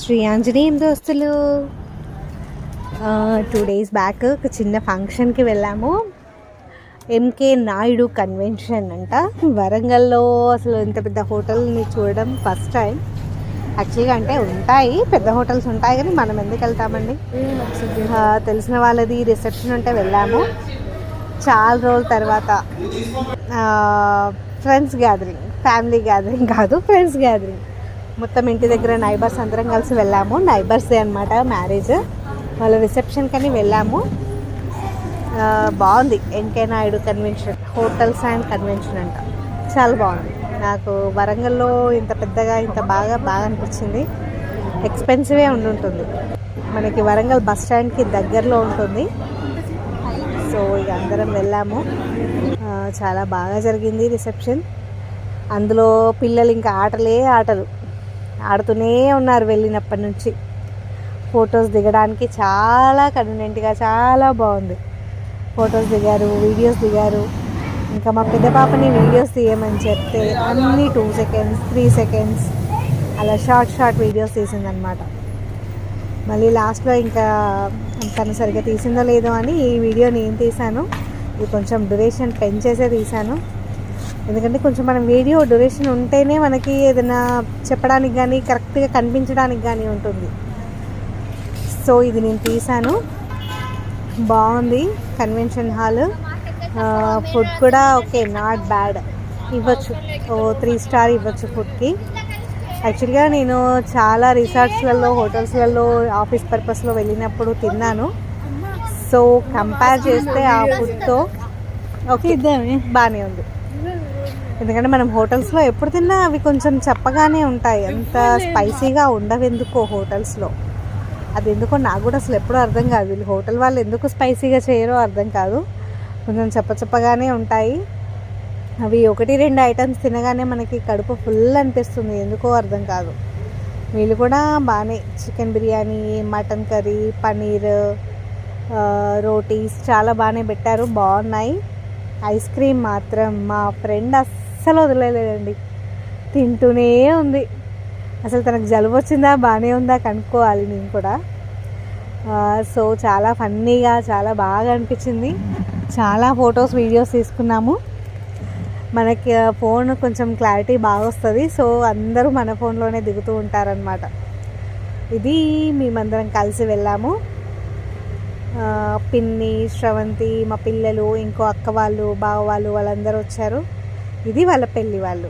శ్రీ ఆంజనేయం దోస్తులు 2 days back ఒక చిన్న ఫంక్షన్కి వెళ్ళాము. ఎంకే నాయుడు కన్వెన్షన్ అంట. వరంగల్లో అసలు ఇంత పెద్ద హోటల్ని చూడడం ఫస్ట్ టైం. యాక్చువల్గా అంటే ఉంటాయి, పెద్ద హోటల్స్ ఉంటాయి, కానీ మనం ఎందుకు వెళ్తామండి. తెలిసిన వాళ్ళది రిసెప్షన్ ఉంటే వెళ్ళాము. చాలా రోజుల తర్వాత ఫ్రెండ్స్ గ్యాదరింగ్, ఫ్యామిలీ గ్యాదరింగ్ కాదు, ఫ్రెండ్స్ గ్యాదరింగ్. మొత్తం ఇంటి దగ్గర నైబర్స్ అందరం కలిసి వెళ్ళాము. నైబర్స్దే అనమాట మ్యారేజ్, వాళ్ళ రిసెప్షన్కి అని వెళ్ళాము. బాగుంది. MK Naidu convention, hotels and convention అంట. చాలా బాగుంది. నాకు వరంగల్లో ఇంత పెద్దగా ఇంత బాగా అనిపించింది. ఎక్స్పెన్సివే ఉండుంటుంది. మనకి వరంగల్ బస్ స్టాండ్కి దగ్గరలో ఉంటుంది. సో ఇక అందరం వెళ్ళాము. చాలా బాగా జరిగింది రిసెప్షన్. అందులో పిల్లలు ఇంకా ఆటలు ఆడుతూనే ఉన్నారు వెళ్ళినప్పటి నుంచి. ఫొటోస్ దిగడానికి చాలా కన్వీనియంట్గా చాలా బాగుంది. ఫొటోస్ దిగారు, వీడియోస్ దిగారు. ఇంకా మా పెద్ద పాపని వీడియోస్ తీయమని చెప్తే అన్నీ 2 seconds 3 seconds అలా షార్ట్ వీడియోస్ తీసిందనమాట. మళ్ళీ లాస్ట్లో ఇంకా తను సరిగ్గా తీసిందో లేదో అని ఈ వీడియో నేను తీశాను. ఇది కొంచెం డ్యూరేషన్ పెంచేసే తీశాను. ఎందుకంటే కొంచెం మనం వీడియో డ్యూరేషన్ ఉంటేనే మనకి ఏదైనా చెప్పడానికి కానీ కరెక్ట్గా కనిపించడానికి కానీ ఉంటుంది. సో ఇది నేను తీశాను. బాగుంది కన్వెన్షన్ హాల్. ఫుడ్ కూడా ఓకే, నాట్ బ్యాడ్, ఇవ్వచ్చు. 3 star ఇవ్వచ్చు ఫుడ్కి. యాక్చువల్గా నేను చాలా రిసార్ట్స్లలో, హోటల్స్లలో ఆఫీస్ పర్పస్లో వెళ్ళినప్పుడు తిన్నాను. సో కంపేర్ చేస్తే ఆ ఫుడ్తో ఓకే, బాగానే ఉంది. ఎందుకంటే మనం హోటల్స్లో ఎప్పుడు తిన్నా అవి కొంచెం చెప్పగానే ఉంటాయి, అంత స్పైసీగా ఉండవు ఎందుకో హోటల్స్లో. అది ఎందుకో నాకు కూడా అసలు ఎప్పుడూ అర్థం కాదు. వీళ్ళు హోటల్ వాళ్ళు ఎందుకు స్పైసీగా చేయరో అర్థం కాదు. కొంచెం చెప్పగానే ఉంటాయి. అవి 1-2 ఐటమ్స్ తినగానే మనకి కడుపు ఫుల్ అనిపిస్తుంది, ఎందుకో అర్థం కాదు. వీళ్ళు కూడా బాగానే chicken biryani, mutton curry, paneer, rotis చాలా బాగానే పెట్టారు, బాగున్నాయి. ఐస్ క్రీమ్ మాత్రం మా ఫ్రెండ్ అస్సలు వదిలేదండి, తింటూనే ఉంది. అసలు తనకు జలుబు వచ్చిందా బాగానే ఉందా కనుక్కోవాలి నేను కూడా. సో చాలా ఫన్నీగా చాలా బాగా అనిపించింది. చాలా ఫొటోస్ వీడియోస్ తీసుకున్నాము. మనకి ఫోన్ కొంచెం క్లారిటీ బాగా వస్తుంది. సో అందరూ మన ఫోన్లోనే దిగుతూ ఉంటారనమాట. ఇది మేమందరం కలిసి వెళ్ళాము. పిన్ని, శ్రవంతి, మా పిల్లలు, ఇంకో అక్క వాళ్ళు, బావ వాళ్ళు, వాళ్ళందరూ వచ్చారు. ఇది వాళ్ళ పెళ్ళి వాళ్ళు.